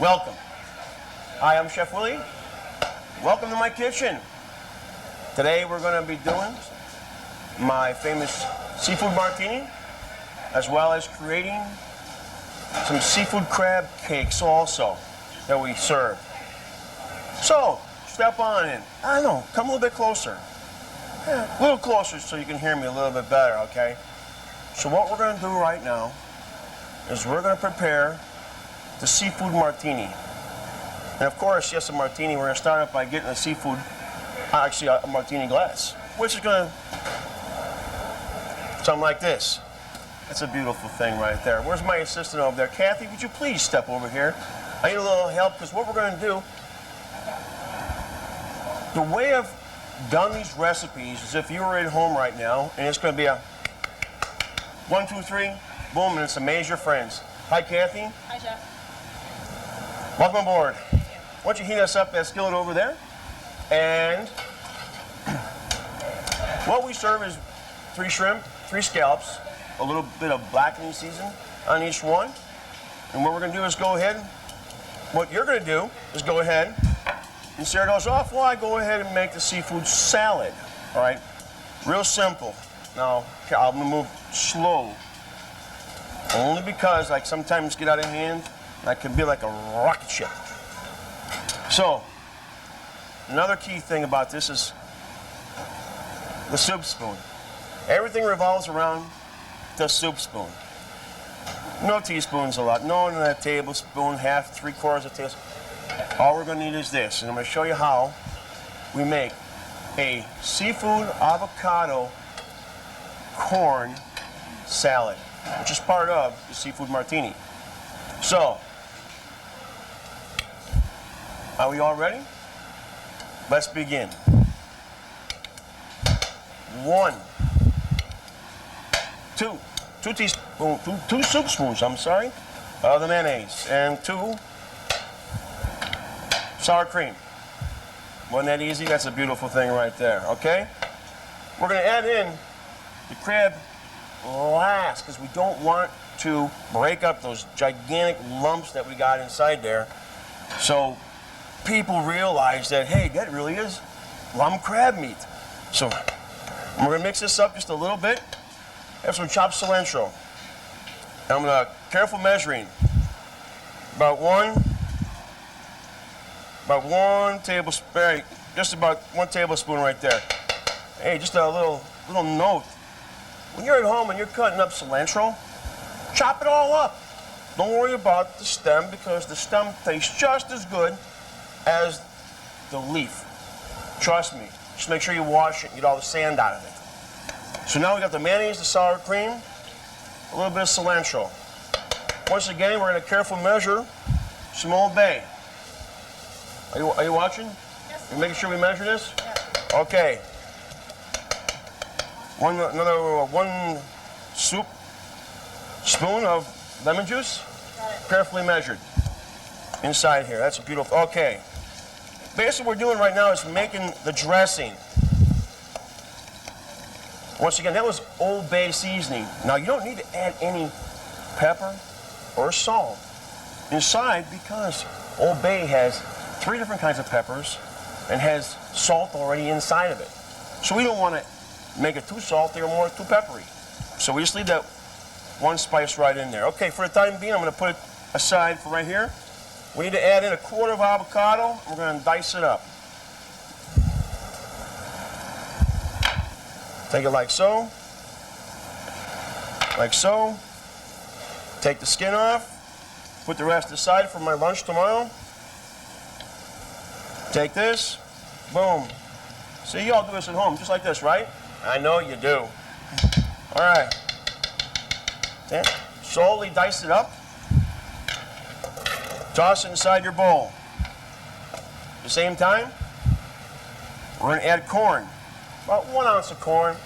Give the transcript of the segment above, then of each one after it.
Welcome. Hi, I'm Chef Willi. Welcome to my kitchen. Today we're going to be doing my famous seafood martini, as well as creating some seafood crab cakes also that we serve. So, step on in. I don't know, come a little bit closer. Yeah, a little closer so you can hear me a little bit better, okay? So what we're going to do right now is we're going to prepare the seafood martini. And of course, yes, a martini, we're going to start off by getting a seafood, actually a martini glass, which is going to something like this. That's a beautiful thing right there. Where's my assistant over there? Kathy, would you please step over here? I need a little help because what we're going to do, the way I've done these recipes is if you were at home right now, and it's going to be a 1, 2, 3, boom, and it's amaze your friends. Hi, Kathy. Hi, Chef. Welcome aboard. Why don't you heat us up that skillet over there? And what we serve is 3 shrimp, 3 scallops, a little bit of blackening season on each one. And what we're going to do is go ahead, what you're going to do is go ahead and start those off while I go ahead and make the seafood salad. All right? Real simple. Now, I'm going to move slow. Only because I sometimes get out of hand, and I can be like a rocket ship. So, another key thing about this is the soup spoon. Everything revolves around the soup spoon. No teaspoons a lot. No tablespoon, half, 3/4 tablespoon. All we're going to need is this, and I'm going to show you how we make a seafood avocado corn salad, which is part of the seafood martini. So, are we all ready? Let's begin. 1, 2 teaspoons, 2 soup spoons, I'm sorry, of the mayonnaise, and 2 sour cream. Wasn't that easy? That's a beautiful thing right there, okay? We're going to add in the crab last because we don't want to break up those gigantic lumps that we got inside there. So people realize that, hey, that really is lump crab meat. So we're going to mix this up just a little bit. Have some chopped cilantro. And I'm going to careful measuring. About one tablespoon, just about 1 tablespoon right there. Hey, just a little note. When you're at home and you're cutting up cilantro, chop it all up. Don't worry about the stem because the stem tastes just as good as the leaf. Trust me. Just make sure you wash it and get all the sand out of it. So now we got the mayonnaise, the sour cream, a little bit of cilantro. Once again, we're going to careful measure some Old Bay. Are you watching? Yes. You making sure we measure this? Yes. Okay. Another 1 soup spoon of lemon juice. Got it. Carefully measured. Inside here. That's beautiful. Okay. Basically what we're doing right now is making the dressing. Once again, that was Old Bay seasoning. Now you don't need to add any pepper or salt inside because Old Bay has 3 different kinds of peppers and has salt already inside of it. So we don't want to make it too salty or too peppery. So we just leave that 1 spice right in there. Okay, for the time being, I'm going to put it aside for right here. We need to add in 1/4 of avocado. We're going to dice it up. Take it like so. Like so. Take the skin off. Put the rest aside for my lunch tomorrow. Take this. Boom. See, you all do this at home, just like this, right? I know you do. All right. Then slowly dice it up. Toss it inside your bowl. At the same time, we're going to add corn. About 1 ounce of corn.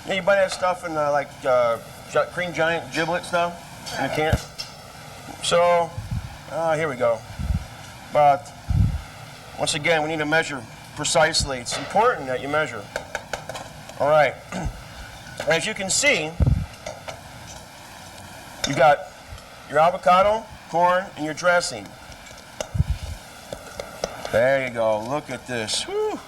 You buy that stuff in Green Giant giblet stuff in a can. So, here we go. But once again, we need to measure precisely. It's important that you measure. All right. As you can see, you got your avocado, corn in your dressing. There you go. Look at this. Whew.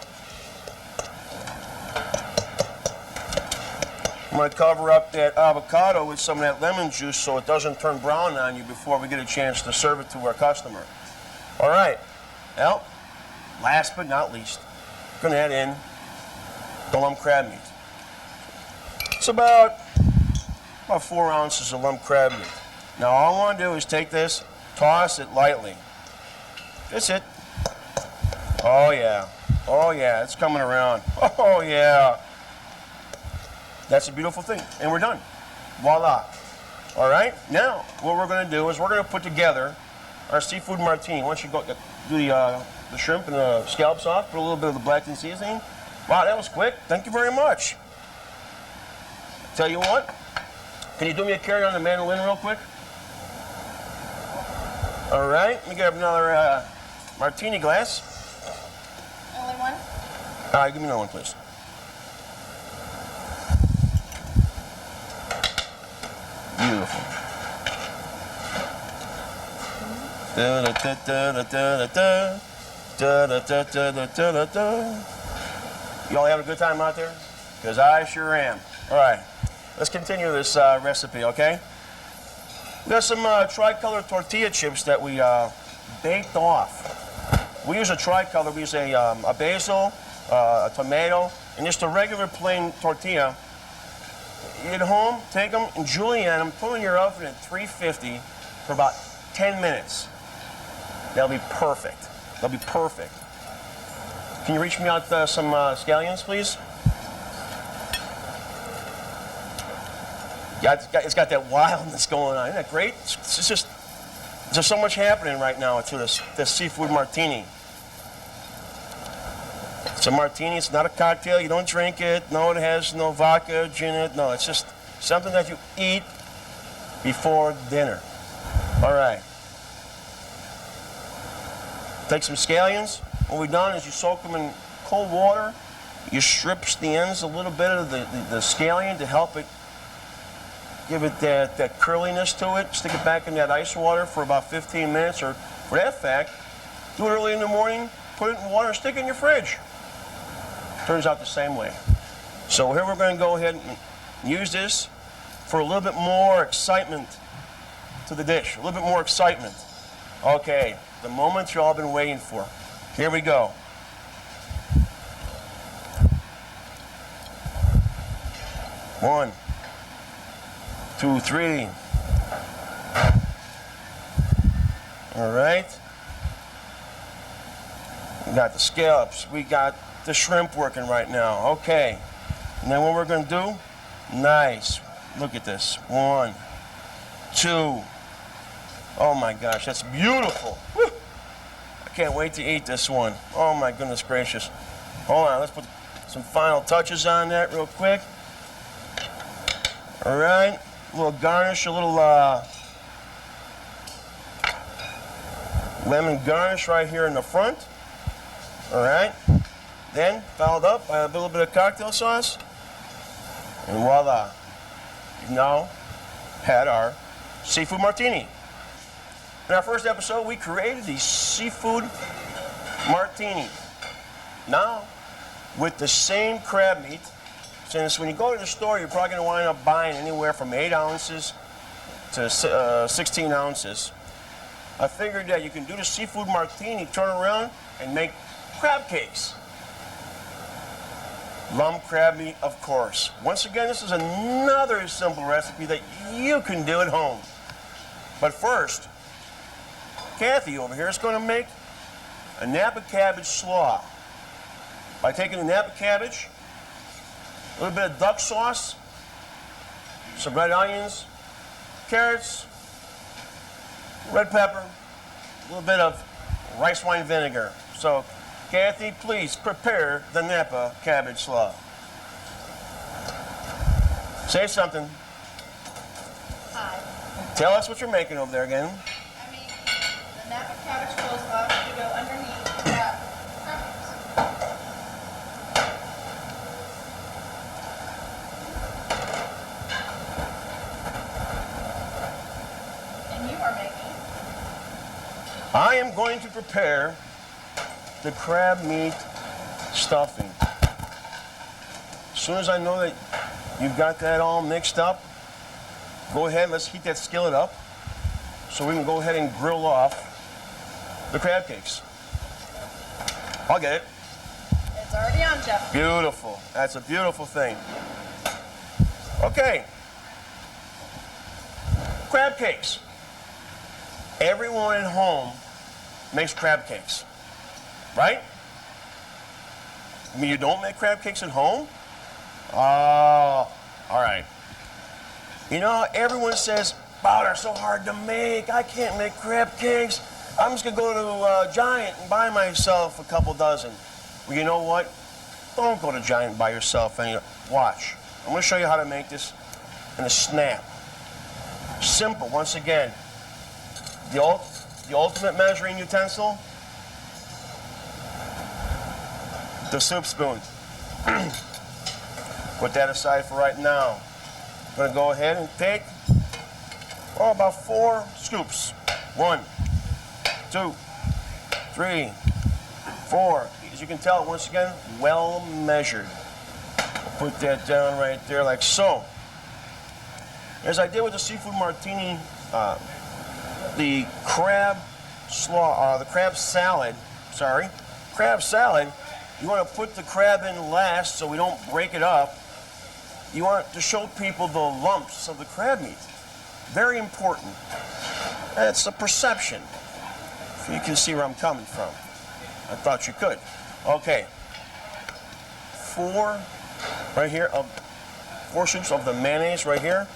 I'm going to cover up that avocado with some of that lemon juice so it doesn't turn brown on you before we get a chance to serve it to our customer. All right. Well, last but not least, I'm going to add in the lump crab meat. It's about 4 ounces of lump crab meat. Now all I want to do is take this, toss it lightly. That's it. Oh yeah. Oh yeah, it's coming around. Oh yeah. That's a beautiful thing. And we're done. Voila. All right, now what we're going to do is we're going to put together our seafood martini. Once you go do the shrimp and the scallops off, put a little bit of the blackened seasoning. Wow, that was quick. Thank you very much. Tell you what, can you do me a carry on the mandolin real quick? All right, let me grab another martini glass. Only one? All right, give me another one, please. Beautiful. Da da da da da da da da da. You all having a good time out there? Because I sure am. All right, let's continue this recipe, okay? We got some tricolor tortilla chips that we baked off. We use a tricolor. We use a basil, a tomato, and just a regular plain tortilla. You get home, take them and julienne them, put them in your oven at 350 for about 10 minutes. They'll be perfect. They'll be perfect. Can you reach me out some scallions, please? Yeah, it's got that wildness going on. Isn't that great? It's just, there's so much happening right now to this seafood martini. It's a martini. It's not a cocktail. You don't drink it. No, it has no vodka, gin in it. No, it's just something that you eat before dinner. All right. Take some scallions. What we've done is you soak them in cold water. You strip the ends a little bit of the scallion to help it, give it that curliness to it. Stick it back in that ice water for about 15 minutes, or for that fact, do it early in the morning, put it in water, and stick it in your fridge. Turns out the same way. So here we're going to go ahead and use this for a little bit more excitement to the dish. A little bit more excitement. Okay, the moment you all been waiting for. Here we go. One, 2, 3. All right. We got the scallops. We got the shrimp working right now. Okay. And then what we're going to do, nice. Look at this. 1, 2. Oh my gosh, that's beautiful. Woo. I can't wait to eat this one. Oh my goodness gracious. Hold on, let's put some final touches on that real quick. All right. A little garnish, a little lemon garnish right here in the front. All right. Then, followed up by a little bit of cocktail sauce. And voila. We've now had our seafood martini. In our first episode, we created the seafood martini. Now, with the same crab meat, since when you go to the store, you're probably going to wind up buying anywhere from 8 ounces to 16 ounces. I figured that you can do the seafood martini, turn around, and make crab cakes. Lump crab meat, of course. Once again, this is another simple recipe that you can do at home. But first, Kathy over here is going to make a Napa cabbage slaw. By taking the Napa cabbage, a little bit of duck sauce, some red onions, carrots, red pepper, a little bit of rice wine vinegar. So, Kathy, please prepare the Napa cabbage slaw. Say something. Hi. Tell us what you're making over there again. I mean, the Napa cabbage coleslaw to go underneath that crab cakes. And you are making I am going to prepare the crab meat stuffing. As soon as I know that you've got that all mixed up, go ahead, let's heat that skillet up so we can go ahead and grill off the crab cakes. I'll get it. It's already on, Chef. Beautiful. That's a beautiful thing. Okay. Crab cakes. Everyone at home makes crab cakes, right? I mean, you don't make crab cakes at home? Oh, all right. You know, everyone says, wow, they're so hard to make. I can't make crab cakes. I'm just going to go to Giant and buy myself a couple dozen. Well, you know what? Don't go to Giant and buy yourself any. Watch. I'm going to show you how to make this in a snap. Simple, once again. The ultimate measuring utensil, the soup spoon. Put that aside for right now. I'm going to go ahead and take, oh, about 4 scoops. 1, 2, 3, 4. As you can tell, once again, well measured. I'll put that down right there like so. As I did with the seafood martini, the crab salad, you want to put the crab in last so we don't break it up. You want to show people the lumps of the crab meat. Very important. It's a perception. If you can see where I'm coming from. I thought you could. Okay. 4 right here, 4 scoops of the mayonnaise right here.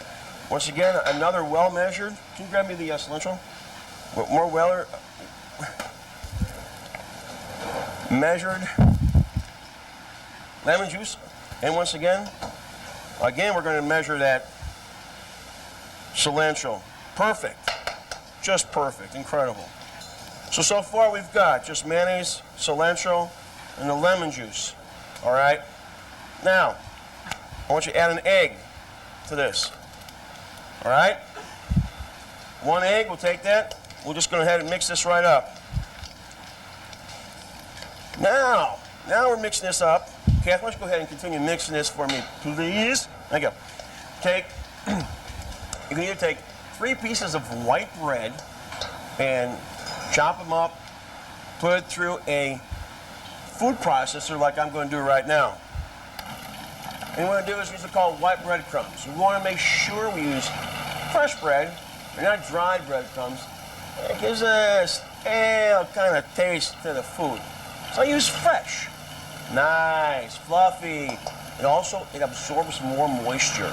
Once again, another well measured. Can you grab me the cilantro? More well measured lemon juice. And once again, we're going to measure that cilantro. Perfect. Just perfect. Incredible. So far we've got just mayonnaise, cilantro, and the lemon juice. All right? Now, I want you to add an egg to this. All right? 1 egg, we'll take that. We'll just go ahead and mix this right up. Now we're mixing this up. Kath, why don't you go ahead and continue mixing this for me, please? Thank you. You can either take 3 pieces of white bread and chop them up, put it through a food processor like I'm going to do right now. And what we want to do is use what's called white breadcrumbs. We want to make sure we use fresh bread and not dried breadcrumbs. It gives a stale kind of taste to the food. So I use fresh. Nice, fluffy. It absorbs more moisture.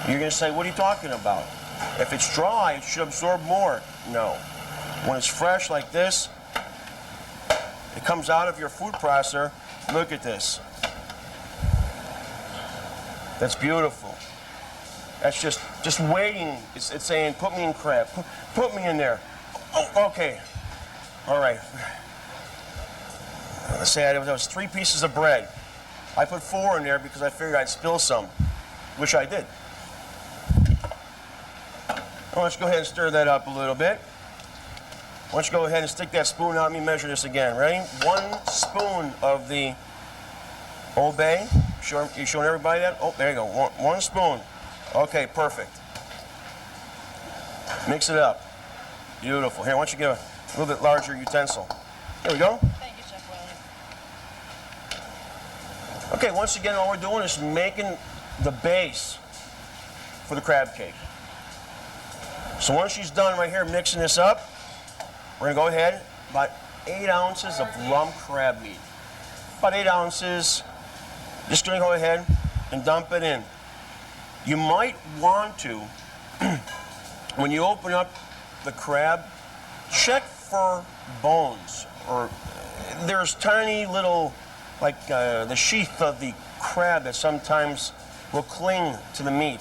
You're going to say, what are you talking about? If it's dry, it should absorb more. No. When it's fresh like this, it comes out of your food processor. Look at this. That's beautiful. That's just waiting. It's saying, put me in crab. Put me in there. Oh, okay. All right. Let's say there was 3 pieces of bread. I put 4 in there because I figured I'd spill some. Wish I did. Well, let's go ahead and stir that up a little bit. Why don't you go ahead and stick that spoon out and let me measure this again. Ready? 1 spoon of the Old Bay. You showing everybody that? Oh, there you go. 1 spoon. Okay, perfect. Mix it up. Beautiful. Here, why don't you get a little bit larger utensil. There we go. Thank you, Chef Willi. Okay, once again, all we're doing is making the base for the crab cake. So once she's done right here mixing this up, we're going to go ahead, about 8 ounces of lump crab meat. About 8 ounces. Just going to go ahead and dump it in. You might want to, when you open up the crab, check for bones. Or there's tiny little, like the sheath of the crab that sometimes will cling to the meat.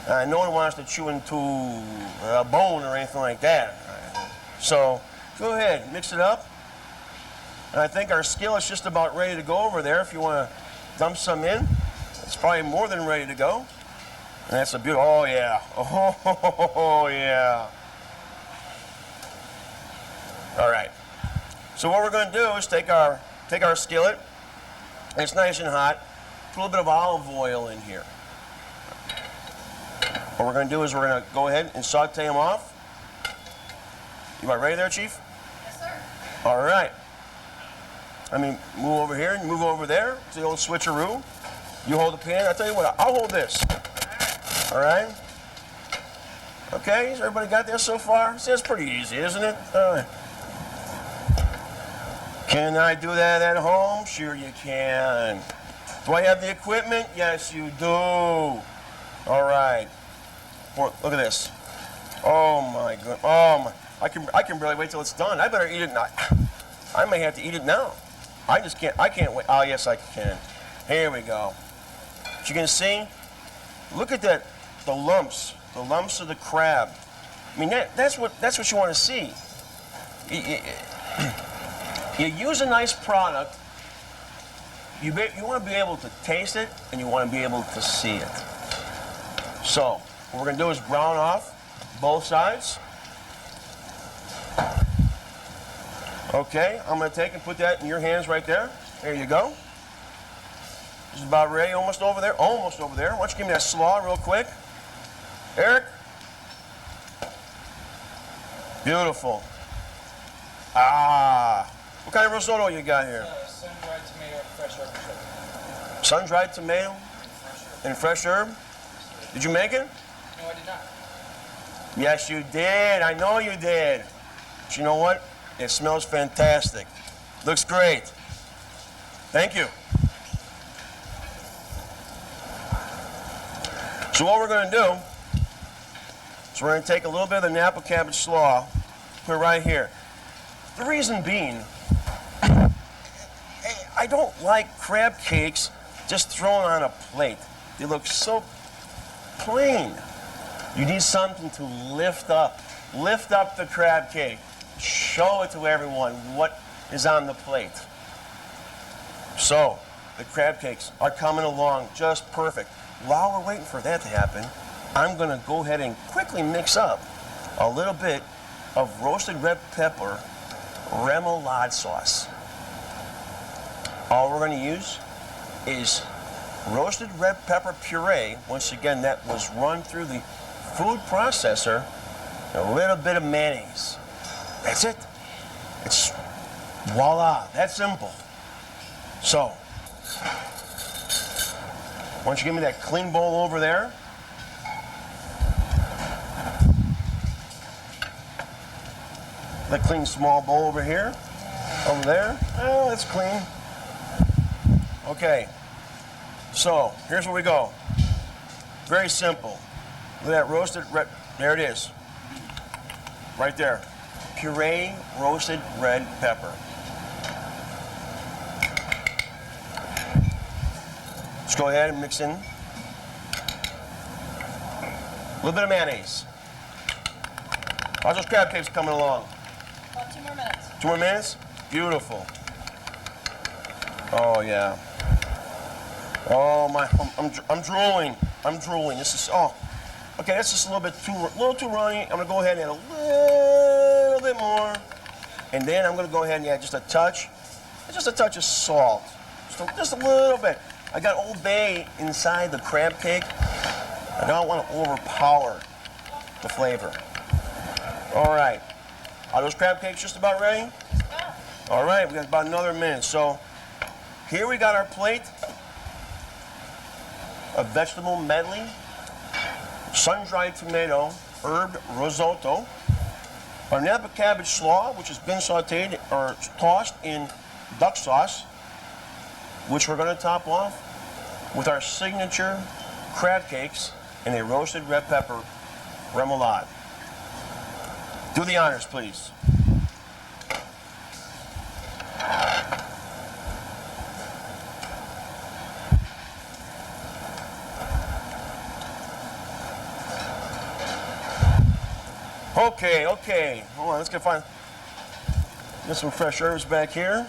No one wants to chew into a bone or anything like that. So go ahead, mix it up. And I think our skillet's just about ready to go over there. If you want to dump some in, it's probably more than ready to go. And that's a beautiful, oh yeah, oh yeah. All right. So what we're going to do is take our skillet, and it's nice and hot. Put a little bit of olive oil in here. What we're going to do is we're going to go ahead and saute them off. You about ready there, Chief? Yes, sir. All right. I mean, move over here and move over there. It's the old switcheroo. You hold the pan. I'll tell you what, I'll hold this. All right. Okay, has everybody got this so far? See, it's pretty easy, isn't it? All right. Can I do that at home? Sure you can. Do I have the equipment? Yes, you do. All right. Look at this. Oh my god. Oh my. I can barely wait till it's done. I better eat it now. I may have to eat it now. I just can't. I can't wait. Oh yes, I can. Here we go. But you can see. Look at that. The lumps of the crab. I mean, that's what you want to see. You use a nice product. You want to be able to taste it, and you want to be able to see it. So what we're going to do is brown off both sides. Okay, I'm going to take and put that in your hands right there. There you go. This is about ready, almost over there. Almost over there. Why don't you give me that slaw real quick? Eric? Beautiful. Ah. What kind of risotto you got here? Sun-dried tomato and fresh herb. Sun-dried tomato and fresh herb? Did you make it? No, I did not. Yes, you did. I know you did. But you know what? It smells fantastic. Looks great. Thank you. So what we're going to do is we're going to take a little bit of the Napa cabbage slaw, put it right here. The reason being, I don't like crab cakes just thrown on a plate. They look so plain. You need something to lift up the crab cake. Show it to everyone what is on the plate. So, the crab cakes are coming along just perfect. While we're waiting for that to happen, I'm going to go ahead and quickly mix up a little bit of roasted red pepper remoulade sauce. All we're going to use is roasted red pepper puree. Once again, that was run through the food processor. A little bit of mayonnaise. That's it. It's voila, that simple. So, why don't you give me that clean bowl over there? That clean small bowl over here. Over there. Oh, that's clean. Okay. So, here's where we go. Very simple. Look at that roasted red. There it is. Right there. Puree roasted red pepper. Let's go ahead and mix in a little bit of mayonnaise. How's those crab cakes coming along? About 2 more minutes. 2 more minutes? Beautiful. Oh yeah. Oh my, I'm drooling. I'm drooling. This is okay. That's just a little too runny. I'm gonna go ahead and add a little bit more, and then I'm gonna go ahead and add just a touch of salt, just a little bit. I got Old Bay inside the crab cake. I don't want to overpower the flavor. All right. Are those crab cakes just about ready? All right, we got about another minute. So here we got our plate of vegetable medley, sun-dried tomato, herb risotto, our Napa cabbage slaw, which has been sauteed or tossed in duck sauce, which we're going to top off with our signature crab cakes and a roasted red pepper remoulade. Do the honors, please. Okay. Hold on, let's get some fresh herbs back here.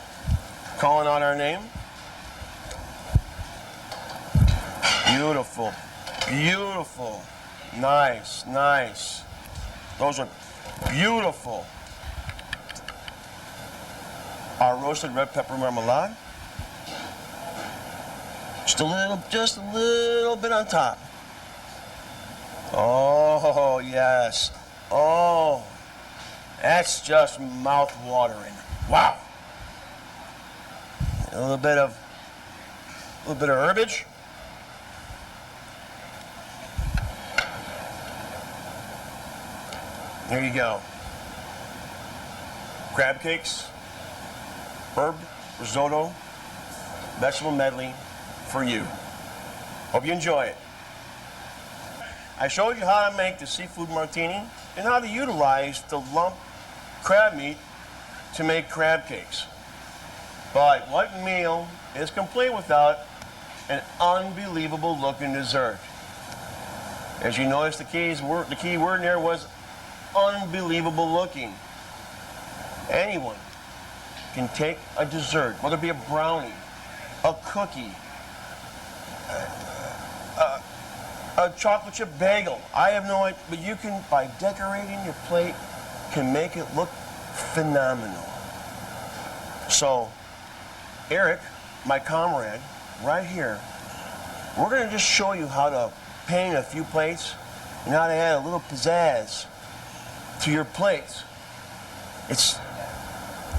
Calling out our name. Beautiful. Nice. Those are beautiful. our roasted red pepper marmalade. Just a little bit on top. Oh, yes. Oh, that's just mouth-watering. Wow. A little bit of herbage. There you go. Crab cakes, herb, risotto, vegetable medley for you. Hope you enjoy it. I showed you how to make the seafood martini and how to utilize the lump crab meat to make crab cakes. But what meal is complete without an unbelievable looking dessert? As you notice, the key word there was unbelievable looking. Anyone can take a dessert, whether it be a brownie, a cookie, a chocolate chip bagel. I have no idea, but you can, by decorating your plate, can make it look phenomenal. So, Eric, my comrade, right here, we're going to just show you how to paint a few plates and how to add a little pizzazz to your plates.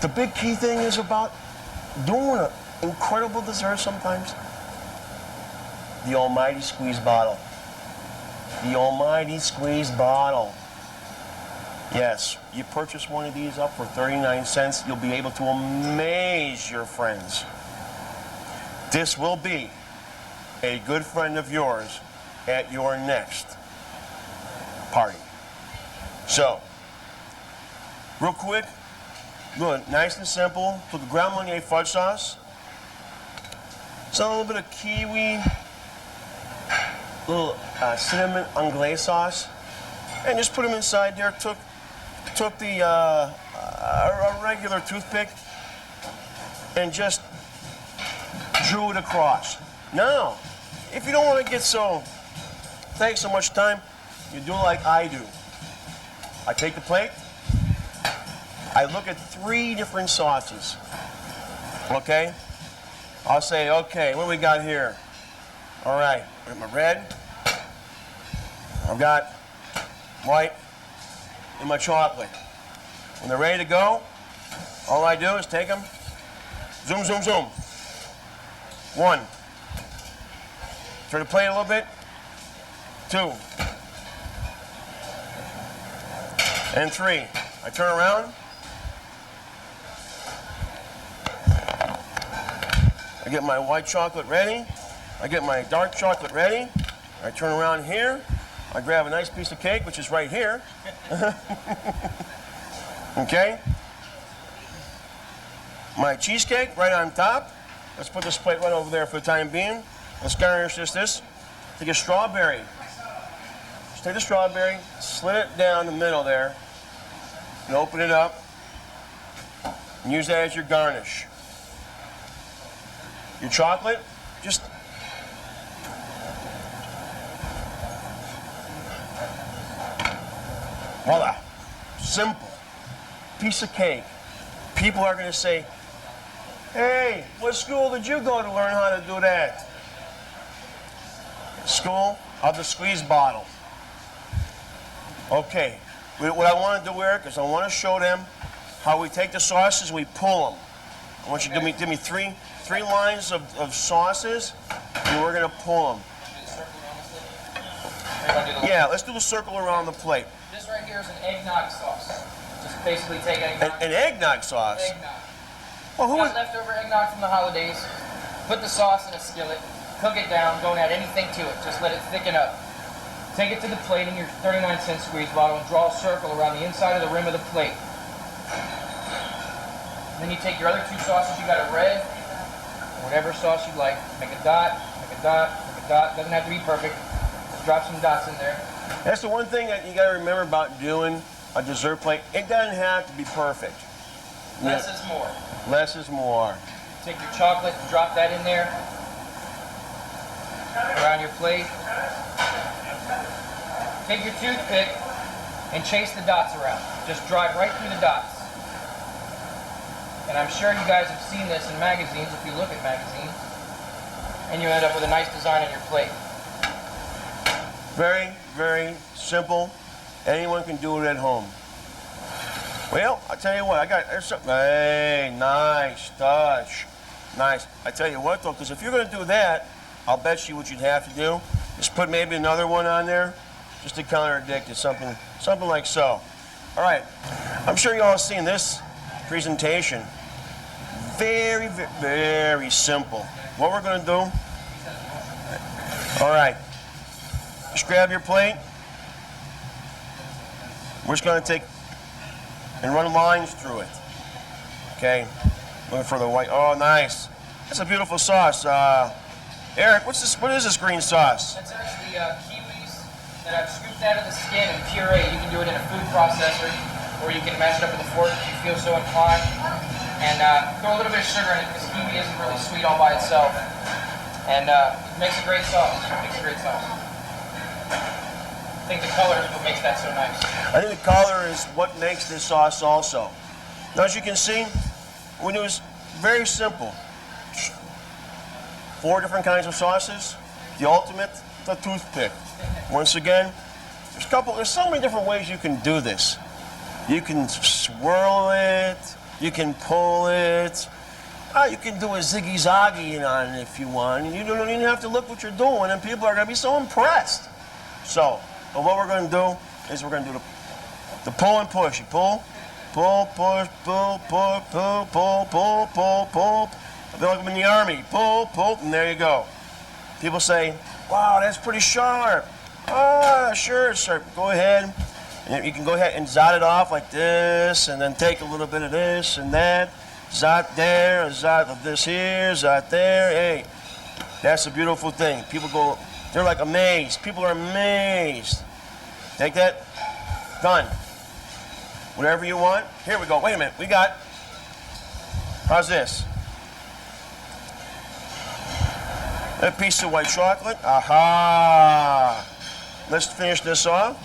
The big key thing is about doing an incredible dessert sometimes. The almighty squeeze bottle. The almighty squeeze bottle. Yes, you purchase one of these up for 39 cents, you'll be able to amaze your friends. This will be a good friend of yours at your next party. So, real quick, good, nice and simple. Took a Grand Marnier fudge sauce, some a little bit of kiwi, little cinnamon anglaise sauce, and just put them inside there. Took the a regular toothpick and just drew it across. Now, if you don't want to take so much time, you do like I do. I take the plate, I look at 3 different sauces, okay? I'll say, okay, what do we got here? All right, I got my red, I've got white, and my chocolate. When they're ready to go, all I do is take them, zoom, zoom, zoom. 1, turn the plate a little bit, 2, and 3. I turn around, I get my white chocolate ready, I get my dark chocolate ready, I turn around here, I grab a nice piece of cake, which is right here. Okay? My cheesecake right on top. Let's put this plate right over there for the time being. Let's garnish this. Take a strawberry. Just take the strawberry, slit it down the middle there, and open it up, and use that as your garnish. Your chocolate, just voila. Simple. Piece of cake. People are going to say, hey, what school did you go to learn how to do that? School of the squeeze bottle. Okay. What I want to do, Eric, is I want to show them how we take the sauces, we pull them. I want you to give me three lines of sauces, and we're going to pull them. Yeah, let's do the circle around the plate. This right here is an eggnog sauce. Just basically take eggnog. An eggnog sauce? Eggnog. Well, who Got was... leftover eggnog from the holidays. Put the sauce in a skillet. Cook it down. Don't add anything to it. Just let it thicken up. Take it to the plate in your 39-cent squeeze bottle and draw a circle around the inside of the rim of the plate. Then you take your other 2 sauces. You got a red, whatever sauce you like. Make a dot, make a dot, make a dot. Doesn't have to be perfect. Just drop some dots in there. That's the one thing that you got to remember about doing a dessert plate. It doesn't have to be perfect. Less is more. Less is more. Take your chocolate and drop that in there around your plate. Take your toothpick and chase the dots around. Just drive right through the dots. And And I'm sure you guys have seen this in magazines if you look at magazines. And you end up with a nice design on your plate. Very, very simple. Anyone can do it at home. Well, I tell you what, there's something. Hey, nice touch. Nice. I tell you what, though, because if you're going to do that, I'll bet you what you'd have to do is put maybe another one on there just to contradict it, something like so. All right. I'm sure you all have seen this presentation. Very, very, very simple. What we're going to do, all right, just grab your plate. We're just going to take and run lines through it. Okay, looking for the white. Oh, nice. That's a beautiful sauce. Eric, what is this green sauce? That's actually kiwis that I've scooped out of the skin and pureed. You can do it in a food processor, or you can mash it up with a fork if you feel so inclined. And throw a little bit of sugar in it because kiwi isn't really sweet all by itself. And it makes a great sauce. I think the color is what makes that so nice. I think the color is what makes this sauce also. Now, as you can see, we do is very simple. 4 different kinds of sauces. The ultimate, the toothpick. Once again, there's so many different ways you can do this. You can swirl it. You can pull it. You can do a ziggy-zaggy on it if you want. You don't even have to look what you're doing, and people are going to be so impressed. So, what we're going to do is we're going to do the pull and push. You pull, push, pull, pull. I feel like I'm in the army. Pull, and there you go. People say, wow, that's pretty sharp. Sure, it's sharp. Go ahead. And you can go ahead and zot it off like this, and then take a little bit of this and that. Zot there, a zot of this here, zot there. Hey, that's a beautiful thing. People go, they're like amazed. People are amazed. Take that. Done. Whatever you want. Here we go. Wait a minute. How's this? A piece of white chocolate. Aha. Let's finish this off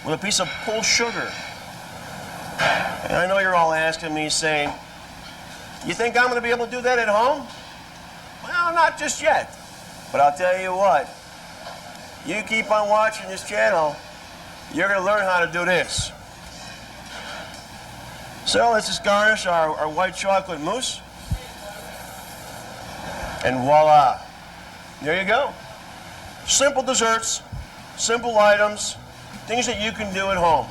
with a piece of pulled sugar. And I know you're all asking me, saying, you think I'm going to be able to do that at home? Well, not just yet. But I'll tell you what, you keep on watching this channel, you're going to learn how to do this. So let's just garnish our white chocolate mousse. And voila. There you go. Simple desserts, simple items, things that you can do at home.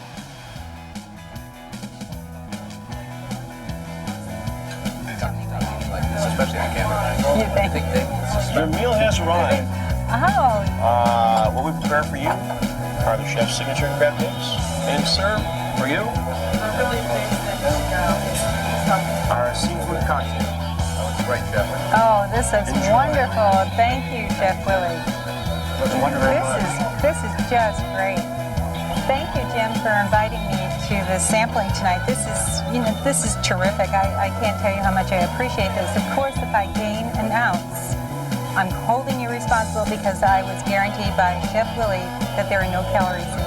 Especially on camera. Your meal has arrived. Oh. What we prepare for you are the chef's signature crab cakes. And sir, for you, our seafood cocktail. That was great, Chef. Oh, this is Enjoy. wonderful. Thank you, Chef Willi. It was wonderful. This is just great. Thank you, Jim, for inviting me to the sampling tonight. This is terrific. I can't tell you how much I appreciate this. Of course, if I gain an ounce, I'm holding you responsible because I was guaranteed by Chef Willi that there are no calories in